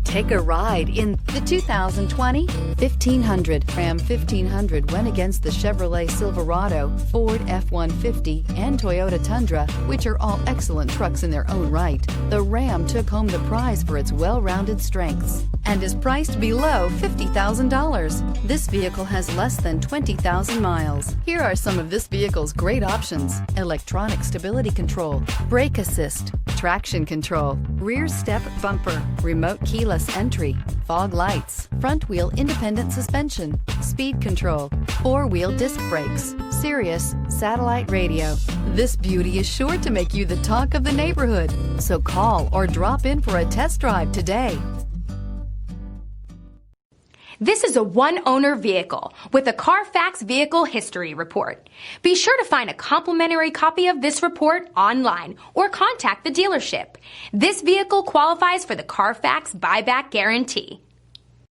Take a ride in the 2020 1500. Ram 1500 went against the Chevrolet Silverado, Ford F-150, and Toyota Tundra, which are all excellent trucks in their own right. The Ram took home the prize for its well-rounded strengths and is priced below $50,000. This vehicle has less than 20,000 miles. Here are some of this vehicle's great options: electronic stability control, brake assist, traction control, rear step bumper, remote keyless entry, fog lights, front wheel independent suspension, speed control, four-wheel disc brakes, Sirius satellite radio. This beauty is sure to make you the talk of the neighborhood. So call or drop in for a test drive today. This is a one-owner vehicle with a Carfax Vehicle History Report. Be sure to find a complimentary copy of this report online or contact the dealership. This vehicle qualifies for the Carfax Buyback Guarantee.